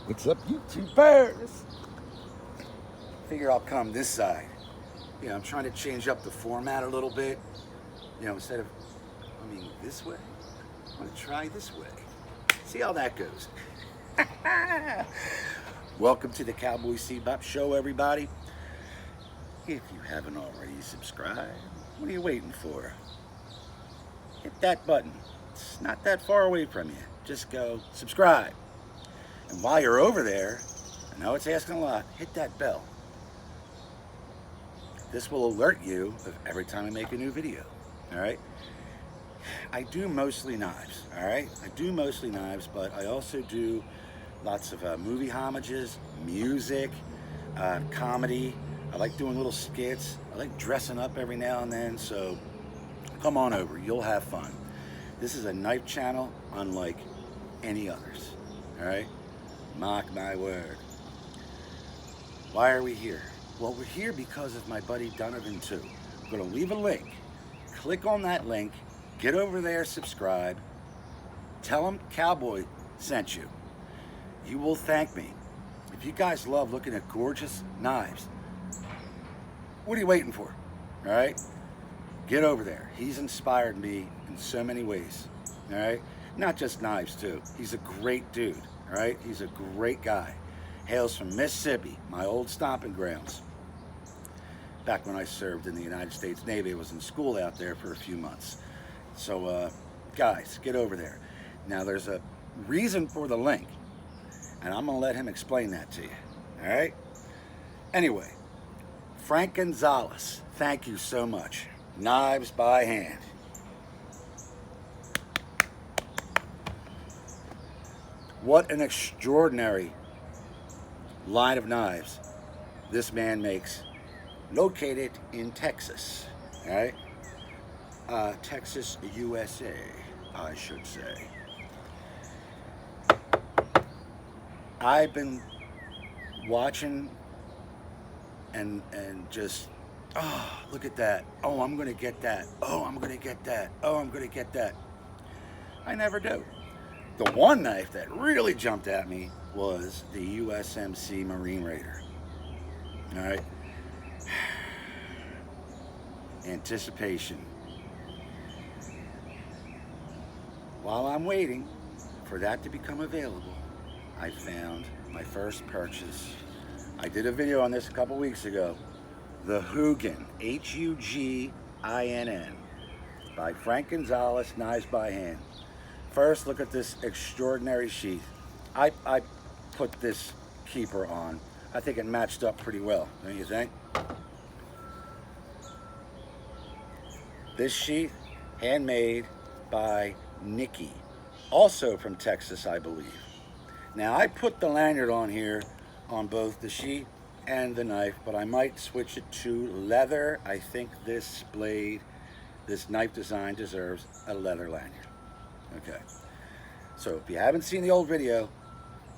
What's up, YouTubers? Figure I'll come this side. You know, I'm trying to change up the format a little bit. You know, instead of coming this way, I'm going to try this way. See how that goes. Welcome to the Cowboy Bebop Show, everybody. If you haven't already subscribed, what are you waiting for? Hit that button. It's not that far away from you. Just go subscribe. And while you're over there, I know it's asking a lot, hit that bell. This will alert you of every time I make a new video, all right? I do mostly knives, all right? I do mostly knives, but I also do lots of movie homages, music, comedy. I like doing little skits. I like dressing up every now and then, so come on over. You'll have fun. This is a knife channel unlike any others, all right? Mark my word. Why are we here? Well, we're here because of my buddy Donavan Tew. I'm going to leave a link. Click on that link. Get over there, subscribe. Tell him Cowboy sent you. You will thank me. If you guys love looking at gorgeous knives, what are you waiting for? All right? Get over there. He's inspired me in so many ways. All right? Not just knives, too. He's a great dude. All right? He's a great guy. Hails from Mississippi, my old stomping grounds. Back when I served in the United States Navy, I was in school out there for a few months. So, guys, get over there. Now, there's a reason for the link, and I'm going to let him explain that to you. All right? Anyway, Frank Gonzales, thank you so much. Knives by hand. What an extraordinary line of knives this man makes, located in Texas, all right? Texas, USA, I should say. I've been watching and just, oh, look at that. Oh, I'm going to get that. Oh, I'm going to get that. Oh, I'm going to get that. I never do. The one knife that really jumped at me was the USMC Marine Raider. All right. Anticipation. While I'm waiting for that to become available, I found my first purchase. I did a video on this a couple weeks ago. The Hoogan, H-U-G-I-N-N, by Frank Gonzales, Knives by Hand. First, look at this extraordinary sheath. I put this keeper on. I think it matched up pretty well, don't you think? This sheath, handmade by Nikki, also from Texas, I believe. Now, I put the lanyard on here on both the sheath and the knife, but I might switch it to leather. I think this blade, this knife design deserves a leather lanyard. Okay, so if you haven't seen the old video,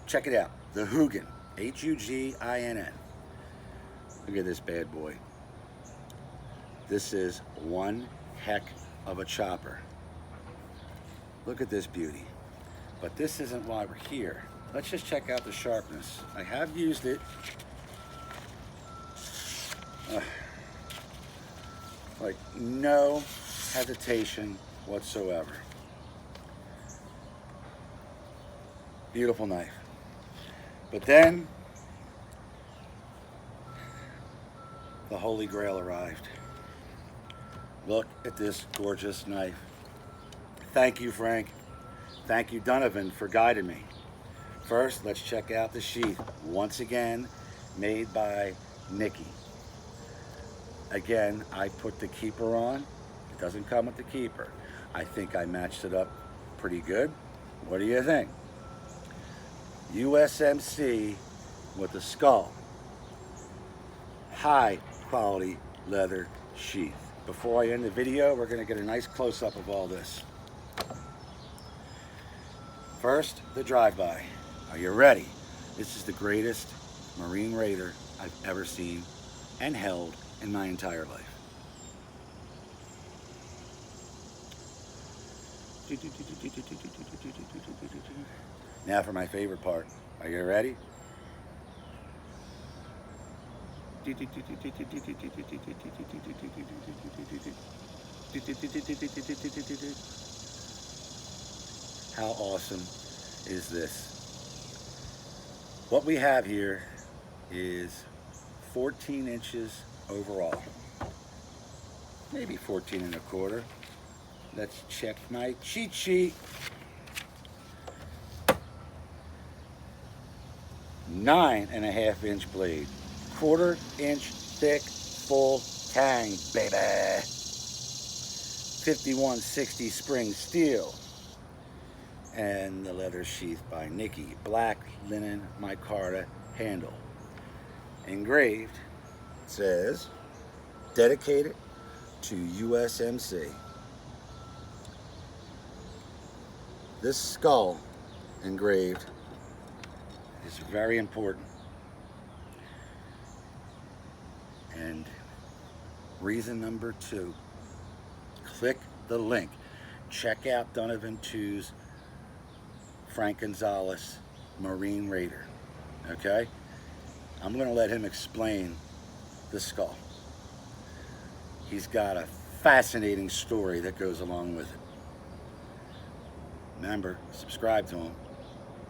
check it out. The Hoogan, H-U-G-I-N-N. Look at this bad boy. This is one heck of a chopper. Look at this beauty. But this isn't why we're here. Let's just check out the sharpness. I have used it. Like no hesitation whatsoever. Beautiful knife. But then the Holy Grail arrived. Look at this gorgeous knife. Thank you, Frank. Thank you, Donovan, for guiding me. First, let's check out the sheath. Once again, made by Nikki. Again, I put the keeper on. It doesn't come with the keeper. I think I matched it up pretty good. What do you think? USMC with the skull. High quality leather sheath. Before I end the video, we're going to get a nice close-up of all this. First, the drive-by. Are you ready? This is the greatest Marine Raider I've ever seen and held in my entire life. Now for my favorite part. Are you ready? How awesome is this? What we have here is 14 inches overall. Maybe 14 and a quarter. Let's check my cheat sheet. 9.5 inch blade. 1/4 inch thick, full tang, baby. 5160 spring steel. And the leather sheath by Nikki. Black linen micarta handle. Engraved, it says, dedicated to USMC. This skull engraved is very important. And reason number 2, click the link. Check out Donavan Tew's Frank Gonzales Marine Raider. Okay? I'm going to let him explain the skull. He's got a fascinating story that goes along with it. Remember, subscribe to him.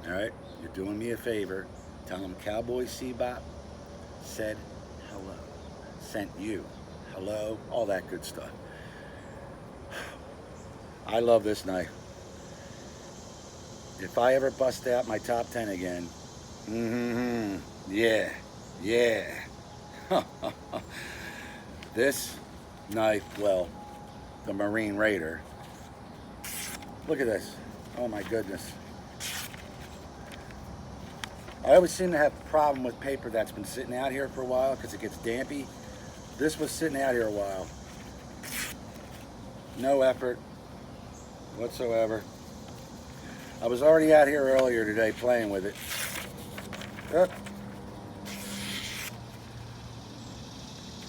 All right? You're doing me a favor. Tell him Cowboy Seabop said hello. Sent you. Hello. All that good stuff. I love this knife. If I ever bust out my top 10 again, yeah. This knife, well, the Marine Raider. Look at this. Oh my goodness. I always seem to have a problem with paper that's been sitting out here for a while because it gets dampy. This was sitting out here a while. No effort whatsoever. I was already out here earlier today playing with it.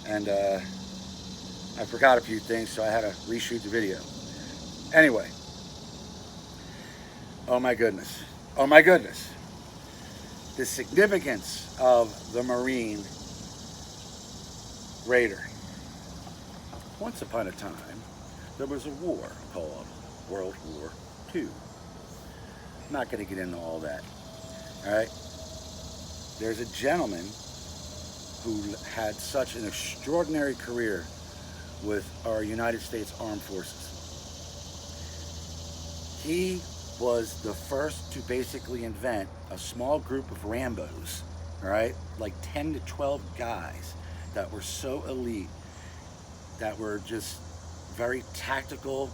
And I forgot a few things, so I had to reshoot the video. Anyway. Oh my goodness. Oh my goodness. The significance of the Marine Raider. Once upon a time, there was a war called World War II. I'm not going to get into all that. All right? There's a gentleman who had such an extraordinary career with our United States Armed Forces. He was the first to basically invent a small group of Rambos, all right? Like 10 to 12 guys that were so elite, that were just very tactical,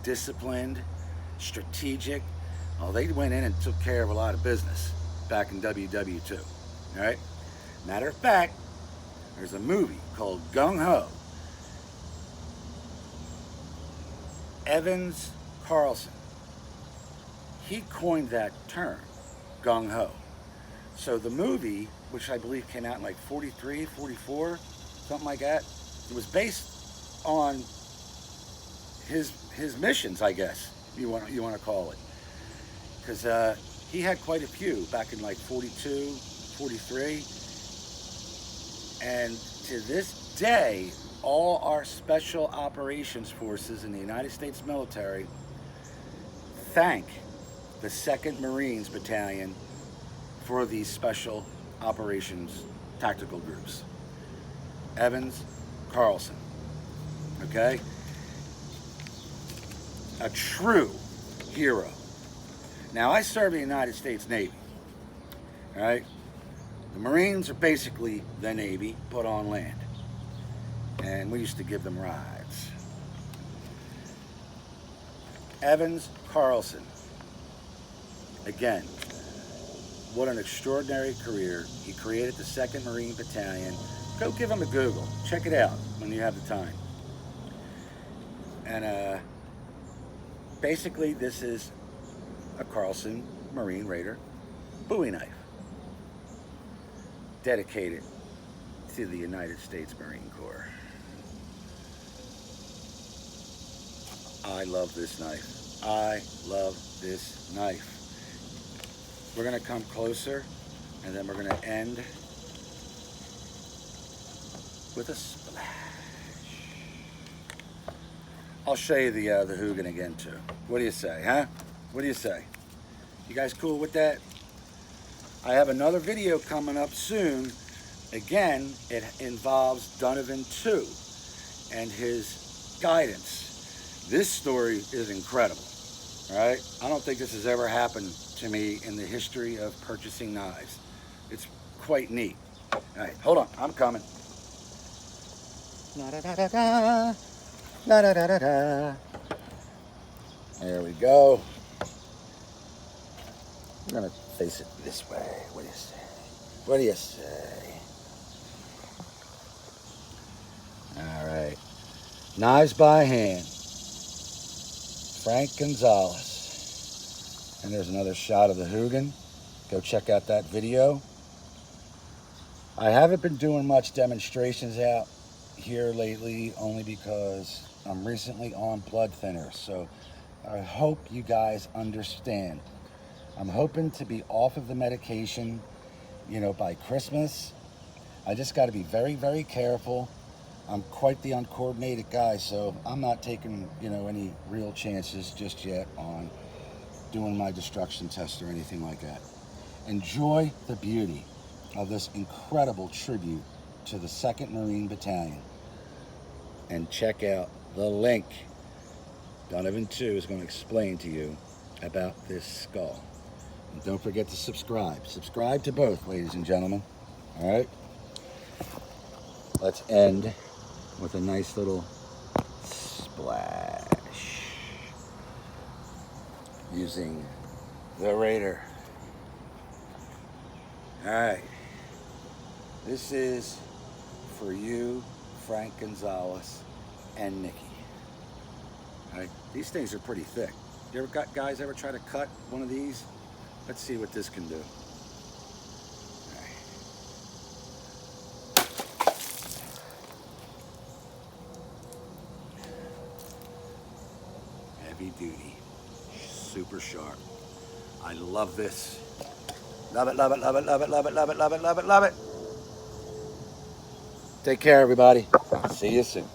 disciplined, strategic. Oh, they went in and took care of a lot of business back in WW2, all right? Matter of fact, there's a movie called Gung Ho. Evans Carlson, he coined that term, gung ho. So the movie, which I believe came out in like 43, 44, something like that, it was based on his missions, I guess you want to call it, because he had quite a few back in like 42, 43, and to this day, all our special operations forces in the United States military thank the 2nd Marines Battalion for these special operations tactical groups. Evans Carlson, okay? A true hero. Now, I serve in the United States Navy, all right? The Marines are basically the Navy put on land, and we used to give them rides. Evans Carlson, again, what an extraordinary career. He created the 2nd Marine Battalion. Go give him a Google. Check it out when you have the time. And basically, this is a Carlson Marine Raider Bowie knife, dedicated to the United States Marine Corps. I love this knife. I love this knife. we're going to come closer, and then we're going to end with a splash. I'll show you the Hoogan again too. What do you say, huh? What do you say? You guys cool with that? I have another video coming up soon. Again, it involves Donavan Tew and his guidance. This story is incredible, all right? I don't think this has ever happened to me in the history of purchasing knives. It's quite neat. All right, hold on, I'm coming. La-da-da-da-da. La-da-da-da-da. There we go. I'm gonna face it this way. What do you say? What do you say? All right. Knives by hand. Frank Gonzales. And there's another shot of the Hoogan. Go check out that video. I haven't been doing much demonstrations out here lately, only because I'm recently on blood thinners. So I hope you guys understand. I'm hoping to be off of the medication, you know, by Christmas. I just got to be very, very careful. I'm quite the uncoordinated guy, so I'm not taking, you know, any real chances just yet on doing my destruction test or anything like that. Enjoy the beauty of this incredible tribute to the 2nd Marine Battalion. And check out the link. Donovan Tew is going to explain to you about this skull. And don't forget to subscribe. Subscribe to both, ladies and gentlemen. All right? Let's end with a nice little splash using the Raider. All right. This is for you, Frank Gonzales, and Nikki. All right. These things are pretty thick. You ever guys ever try to cut one of these? Let's see what this can do. All right. Heavy duty, super sharp. I love this. Love it, love it, love it, love it, love it, love it, love it, love it, love it. Take care, everybody. See you soon.